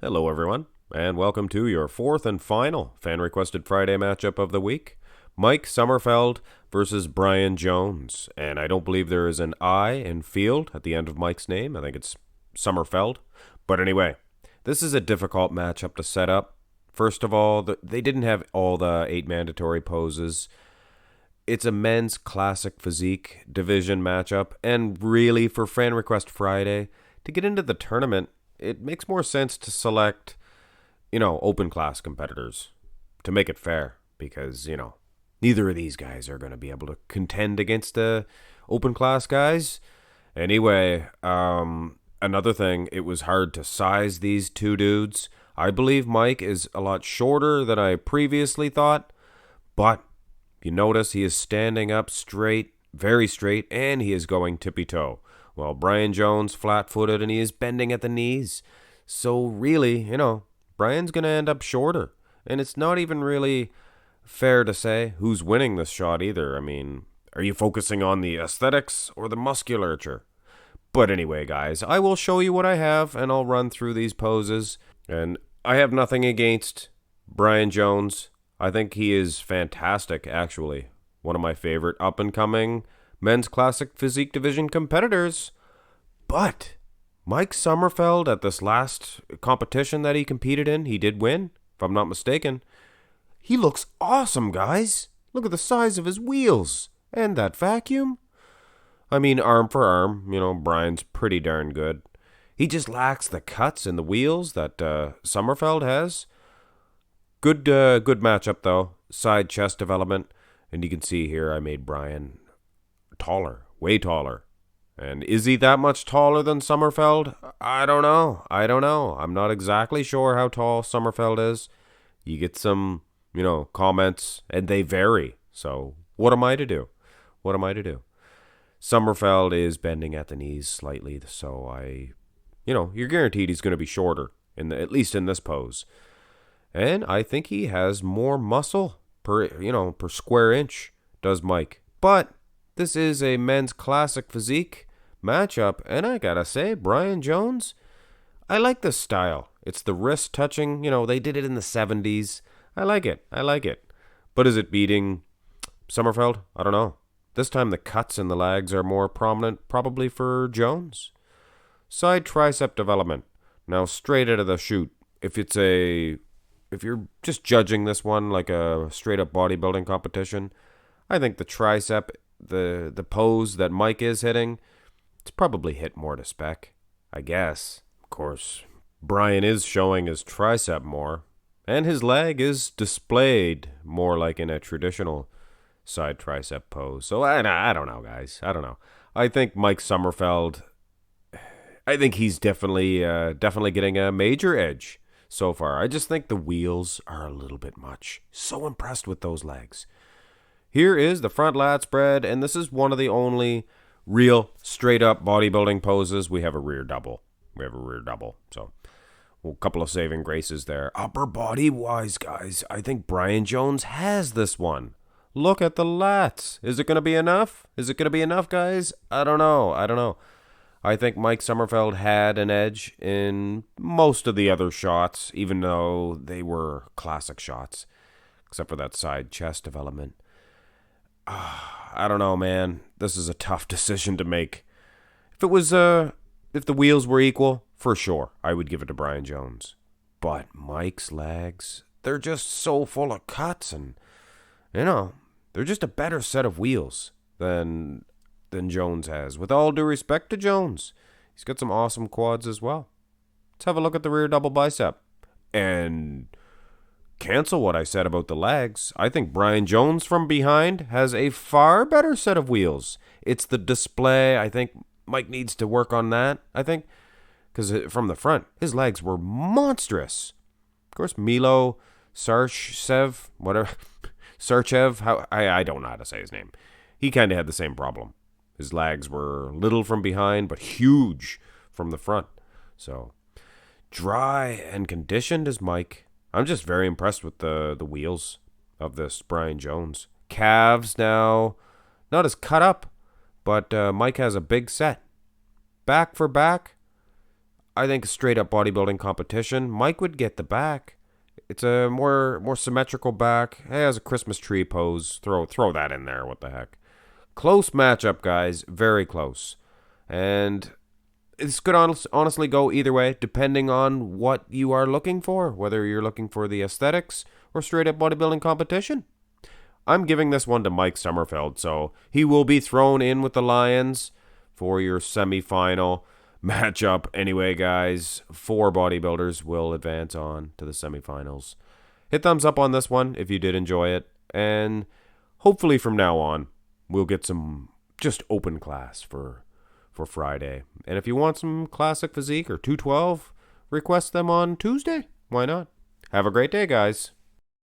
Hello, everyone, and welcome to your fourth and final fan-requested Friday matchup of the week. Mike Sommerfeld versus Bryan Jones. And I don't believe there is an I in field at the end of Mike's name. I think it's Sommerfeld. But anyway, this is a difficult matchup to set up. First of all, they didn't have all the 8 mandatory poses. It's a men's classic physique division matchup, and really, for Fan Request Friday, to get into the tournament, it makes more sense to select, open class competitors to make it fair because, neither of these guys are going to be able to contend against the open class guys. Anyway, another thing, it was hard to size these two dudes. I believe Mike is a lot shorter than I previously thought, but you notice he is standing up straight, very straight, and he is going tippy-toe. Well, Bryan Jones flat-footed and he is bending at the knees. So really, Bryan's going to end up shorter. And it's not even really fair to say who's winning this shot either. I mean, are you focusing on the aesthetics or the musculature? But anyway, guys, I will show you what I have and I'll run through these poses. And I have nothing against Bryan Jones. I think he is fantastic, actually. One of my favorite up-and-coming men's classic physique division competitors. But Mike Sommerfeld, at this last competition that he competed in, he did win, if I'm not mistaken. He looks awesome, guys. Look at the size of his wheels. And that vacuum. I mean, arm for arm, Bryan's pretty darn good. He just lacks the cuts in the wheels that Sommerfeld has. Good matchup, though. Side chest development. And you can see here I made Bryan taller, way taller. And is he that much taller than Sommerfeld? I don't know. I'm not exactly sure how tall Sommerfeld is. You get some, comments, and they vary. So what am I to do? Sommerfeld is bending at the knees slightly, so you're guaranteed he's going to be shorter, at least in this pose. And I think he has more muscle per square inch, does Mike. But this is a men's classic physique matchup, and I gotta say, Bryan Jones, I like this style. It's the wrist touching, they did it in the 70s. I like it. But is it beating Sommerfeld? I don't know. This time the cuts in the legs are more prominent, probably for Jones. Side tricep development. Now, straight out of the chute, if you're just judging this one like a straight-up bodybuilding competition, I think the tricep, the pose that Mike is hitting, it's probably hit more to spec, I guess. Of course, Bryan is showing his tricep more, and his leg is displayed more like in a traditional side tricep pose. So I don't know, guys. I don't know. I think Mike Sommerfeld, I think he's definitely getting a major edge so far. I just think the wheels are a little bit much. So impressed with those legs. Here is the front lat spread, and this is one of the only real straight-up bodybuilding poses. We have a rear double. So a couple of saving graces there. Upper body-wise, guys, I think Bryan Jones has this one. Look at the lats. Is it going to be enough? Guys? I don't know. I think Mike Sommerfeld had an edge in most of the other shots, even though they were classic shots, except for that side chest development. I don't know, man. This is a tough decision to make. If the wheels were equal, for sure, I would give it to Bryan Jones. But Mike's legs, they're just so full of cuts, and they're just a better set of wheels than Jones has. With all due respect to Jones, he's got some awesome quads as well. Let's have a look at the rear double bicep. And cancel what I said about the legs. I think Bryan Jones from behind has a far better set of wheels. It's the display. I think Mike needs to work on that. I think because from the front, his legs were monstrous. Of course, Milo Sarchev, I don't know how to say his name. He kind of had the same problem. His legs were little from behind, but huge from the front. So, dry and conditioned as Mike. I'm just very impressed with the wheels of this Bryan Jones. Calves now, not as cut up, but Mike has a big set. Back for back, I think a straight up bodybuilding competition, Mike would get the back. It's a more symmetrical back. It has a Christmas tree pose. Throw that in there. What the heck? Close matchup, guys. Very close. And this could honestly go either way, depending on what you are looking for, whether you're looking for the aesthetics or straight up bodybuilding competition. I'm giving this one to Mike Sommerfeld, so he will be thrown in with the Lions for your semifinal matchup. Anyway, guys, 4 bodybuilders will advance on to the semifinals. Hit thumbs up on this one if you did enjoy it, and hopefully from now on, we'll get some just open class for Friday. And if you want some classic physique or 212, request them on Tuesday. Why not? Have a great day, guys.